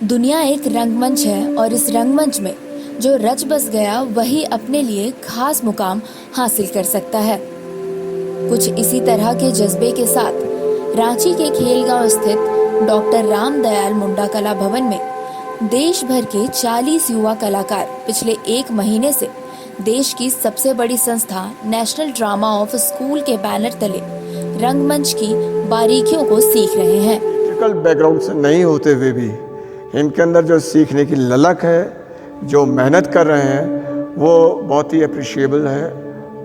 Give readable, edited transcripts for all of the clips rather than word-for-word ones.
दुनिया एक रंगमंच है और इस रंगमंच में जो रच बस गया वही अपने लिए खास मुकाम हासिल कर सकता है। कुछ इसी तरह के जज्बे के साथ रांची के खेलगांव स्थित डॉक्टर रामदयाल मुंडा कला भवन में देश भर के 40 युवा कलाकार पिछले एक महीने से देश की सबसे बड़ी संस्था नेशनल ड्रामा ऑफ स्कूल के बैनर तले रंगमंच की बारीकियों को सीख रहे हैं। बैकग्राउंड से नहीं होते हुए भी इनके अंदर जो सीखने की ललक है, जो मेहनत कर रहे हैं, वो बहुत ही अप्रिशिएबल है।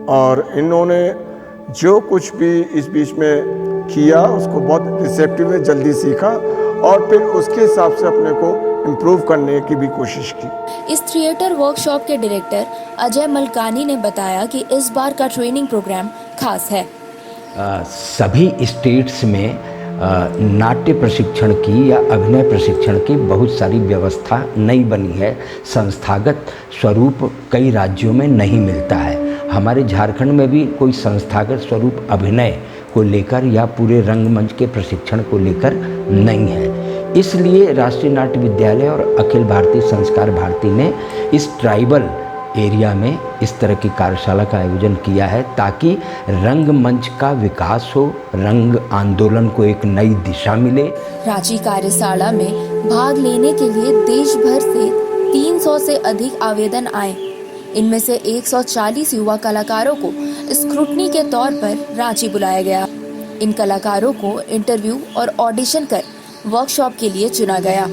और इन्होंने जो कुछ भी इस बीच में किया उसको बहुत रिसेप्टिव में जल्दी सीखा और फिर उसके हिसाब से अपने को इम्प्रूव करने की भी कोशिश की। इस थिएटर वर्कशॉप के डायरेक्टर अजय मलकानी ने बताया कि इस बार का ट्रेनिंग प्रोग्राम खास है। सभी स्टेट्स में नाट्य प्रशिक्षण की या अभिनय प्रशिक्षण की बहुत सारी व्यवस्था नई बनी है। संस्थागत स्वरूप कई राज्यों में नहीं मिलता है। हमारे झारखंड में भी कोई संस्थागत स्वरूप अभिनय को लेकर या पूरे रंगमंच के प्रशिक्षण को लेकर नहीं है। इसलिए राष्ट्रीय नाट्य विद्यालय और अखिल भारतीय संस्कार भारती ने इस ट्राइबल एरिया में इस तरह की कार्यशाला का आयोजन किया है ताकि रंगमंच का विकास हो, रंग आंदोलन को एक नई दिशा मिले। रांची कार्यशाला में भाग लेने के लिए देश भर से 300 से अधिक आवेदन आए। इनमें से 140 युवा कलाकारों को स्क्रूटनी के तौर पर रांची बुलाया गया। इन कलाकारों को इंटरव्यू और ऑडिशन कर वर्कशॉप के लिए चुना गया।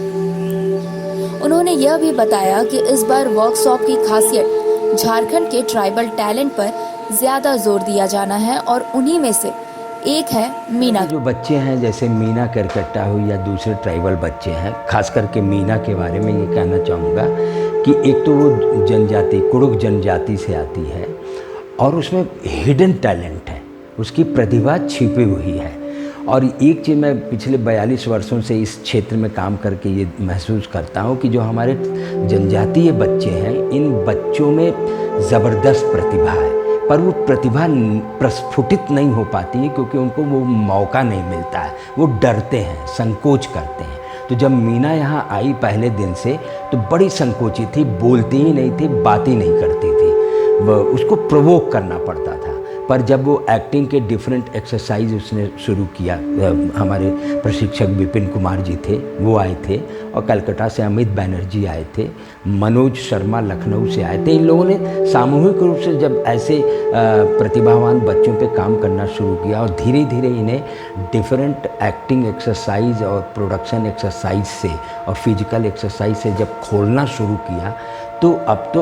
उन्होंने यह भी बताया कि इस बार वर्कशॉप की खासियत झारखंड के ट्राइबल टैलेंट पर ज्यादा जोर दिया जाना है और उन्हीं में से एक है मीना। जो बच्चे हैं जैसे मीना करकट्टा हुई या दूसरे ट्राइबल बच्चे हैं, खास करके मीना के बारे में ये कहना चाहूँगा कि एक तो वो जनजाति कुड़ुक जनजाति से आती है और उसमें हिडन टैलेंट है, उसकी प्रतिभा छिपी हुई है। और एक चीज़ मैं पिछले 42 वर्षों से इस क्षेत्र में काम करके ये महसूस करता हूँ कि जो हमारे जनजातीय बच्चे हैं, इन बच्चों में ज़बरदस्त प्रतिभा है, पर वो प्रतिभा प्रस्फुटित नहीं हो पाती है क्योंकि उनको वो मौका नहीं मिलता है। वो डरते हैं, संकोच करते हैं। तो जब मीना यहाँ आई पहले दिन से तो बड़ी संकोचित थी, बोलती ही नहीं थी, बात ही नहीं करती थी, उसको प्रोवोक करना पड़ता था। पर जब वो एक्टिंग के डिफरेंट एक्सरसाइज उसने शुरू किया, हमारे प्रशिक्षक विपिन कुमार जी थे, वो आए थे, और कलकत्ता से अमित बैनर्जी आए थे, मनोज शर्मा लखनऊ से आए थे। इन लोगों ने सामूहिक रूप से जब ऐसे प्रतिभावान बच्चों पे काम करना शुरू किया और धीरे धीरे इन्हें डिफरेंट एक्टिंग एक्सरसाइज और प्रोडक्शन एक्सरसाइज से और फिजिकल एक्सरसाइज से जब खोलना शुरू किया तो अब तो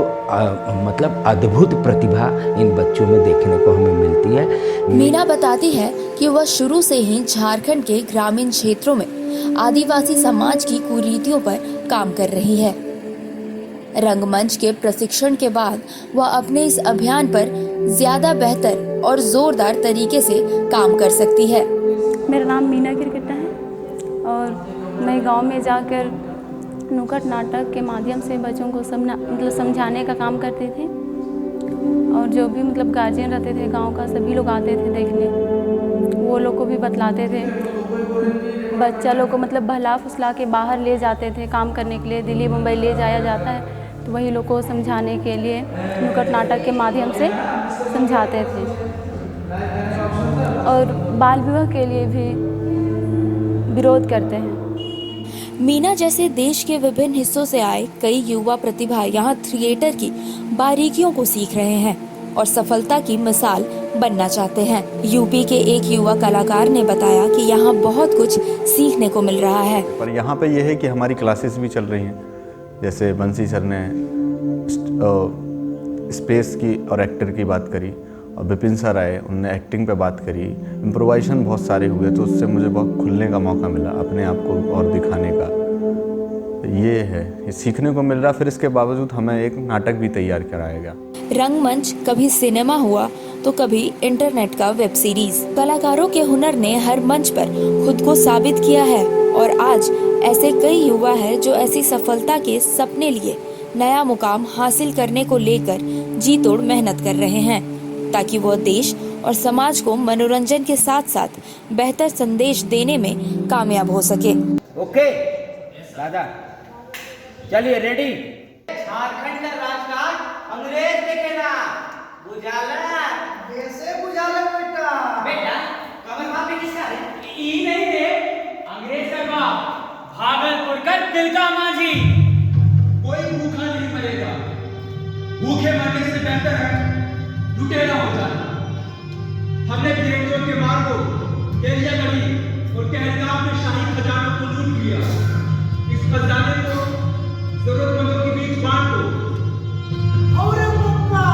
मतलब अद्भुत प्रतिभा इन बच्चों में देखने को हमें मिलती है। मीना बताती है कि वह शुरू से ही झारखंड के ग्रामीण क्षेत्रों में आदिवासी समाज की कुरीतियों पर काम कर रही है। रंगमंच के प्रशिक्षण के बाद वह अपने इस अभियान पर ज्यादा बेहतर और जोरदार तरीके से काम कर सकती है। मेरा नाम मीना किरकिट्टा है और मैं गांव में जाकर नुक्कड़ नाटक के माध्यम से बच्चों को समझाने का काम करते थे। और जो भी गार्जियन रहते थे गांव का, सभी लोग आते थे देखने, वो लोग को भी बतलाते थे। बच्चा लोग को बहला फुसला के बाहर ले जाते थे काम करने के लिए, दिल्ली मुंबई ले जाया जाता है, तो वही लोग को समझाने के लिए नुक्कड़ नाटक के माध्यम से समझाते थे। और बाल विवाह के लिए भी विरोध करते हैं। मीना जैसे देश के विभिन्न हिस्सों से आए कई युवा प्रतिभा यहाँ थिएटर की बारीकियों को सीख रहे हैं और सफलता की मिसाल बनना चाहते हैं। यूपी के एक युवा कलाकार ने बताया कि यहाँ बहुत कुछ सीखने को मिल रहा है। पर यहाँ पे यह है कि हमारी क्लासेस भी चल रही हैं, जैसे बंसी सर ने स्पेस की और एक्टर की बात करी और विपिन सर आए, उनने एक्टिंग पे बात करी, इम्प्रोवाइजेशन बहुत सारे हुए, तो उससे मुझे बहुत खुलने का मौका मिला, अपने आप को और दिखाने का। ये है, ये सीखने को मिल रहा। फिर इसके बावजूद हमें एक नाटक भी तैयार कराया गया। रंगमंच कभी सिनेमा हुआ तो कभी इंटरनेट का वेब सीरीज। कलाकारों के हुनर ने हर मंच पर खुद को साबित किया है और आज ऐसे कई युवा है जो ऐसी सफलता के सपने लिए नया मुकाम हासिल करने को लेकर जी तोड़ मेहनत कर रहे हैं ताकि वह देश और समाज को मनोरंजन के साथ साथ बेहतर संदेश देने में कामयाब हो सके। ओके दादा चलिए रेडी। झारखंड राजकाज अंग्रेज देखेला बुझाला कैसे बुझाला बेटा बेटा कमर बाप में किसका है ई नहीं रे, अंग्रेज का बाप भागलपुर का तिलका माझी। कोई भूखा नहीं मरेगा, भूखे मरने से बेहतर है लुटेरा हो जाना। हमने अंग्रेजों के मार को केलिया गढ़ी और कहलगांव में शाही खजानों को लूट लिया। इस खजाने को जरूरतमंदों के बीच बांट दो। और पप्पा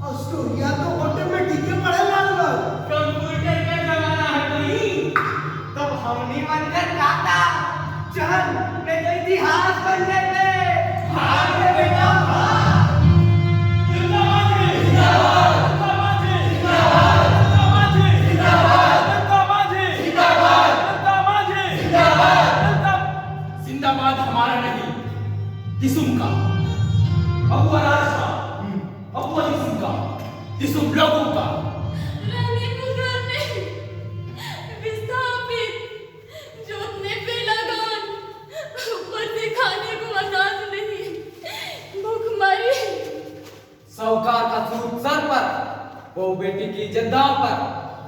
ऑस्ट्रेलिया तो ऑटोमेटिक पढ़े लागा कंप्यूटर का जमाना है भाई। तब हमनी बनकर काटा चल मैं तो इतिहास बन लेते भाग रे बेटा भाग तिलका माझी जिंदाबाद, तिलका माझी जिंदाबाद, तिलका माझी जिंदाबाद, तिलका माझी जिंदाबाद, तिलका माझी जिंदाबाद। जिंदाबाद हमारा नहीं, दिसुम का, अबुआ राज का, अबुआ दिसुम का, दिसुम लोगों का। रानी पुकारने विस्थापित जोतने पे लगान, ऊपर से खाने को अनाज नहीं, भूखमरी। साहूकार का सूट सर पर, बहू बेटी की इज्जत दांव पर।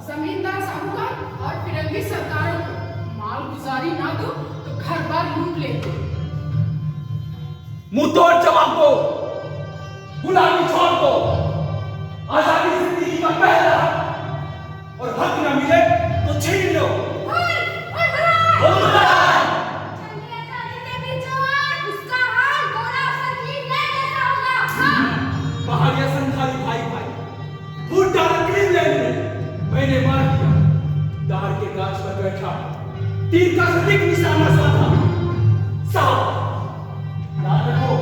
जमींदार साहूकार और फिरंगी सरकारों को माल गुजारी ना दो तो घर बार लूट लेते। मुंह तोड़ जवाब दो, गुलामी छोड़ दो। आजादी जिंदगी का पहला हक, और हक न मिले तो छीन लो। पहाड़िया संथाली भाई भाई, फूट डाला क्लीवलैंड में, मैंने मार दिया। दार के गाछ पर बैठा तीर का सटीक निशाना साधा। साहब याद रखो,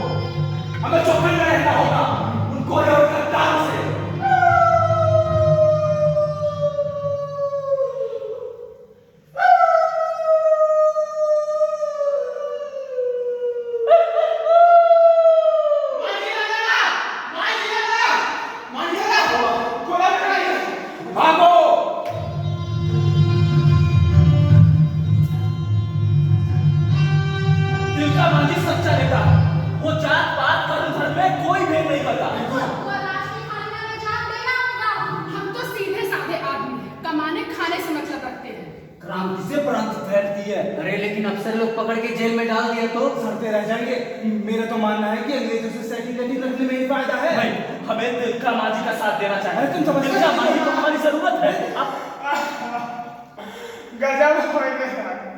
हमें चौकन्ने रहना होगा उन गोरे और गद्दारों से। भागो। तिलका माझी सच्चा नेता, वो जात पात धर्म धर्म में कोई भेद नहीं करता। हम तो सीधे साधे आदमी हैं, कमाने खाने से मतलब रखते हैं। क्रांति से प्रांत फैलती है। अरे लेकिन अफसर लोग पकड़ के जेल में डाल दिया तो सड़ते रह जाएंगे। मेरा तो मानना है कि अंग्रेजों से सेटिंग रखने में ही फायदा है। नहीं, हमें तिलका माझी का साथ देना चाहिए। अरे तुम समझते तिलका नहीं माझी हो। को हमारी जरूरत है। अब गजब हो गया,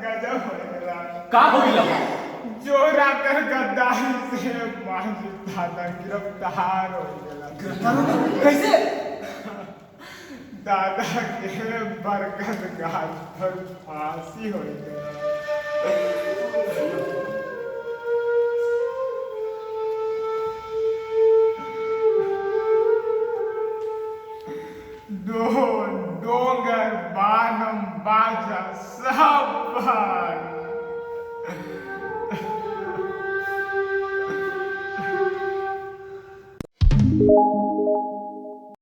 गजब हो गया। का हो गया? चोर आकर गद्दारी से माझी दादा गिरफ्तार हो गया। कैसे दादा के बरगद गाछ पर फांसी हो गया। डोंगर बानम बाजा सब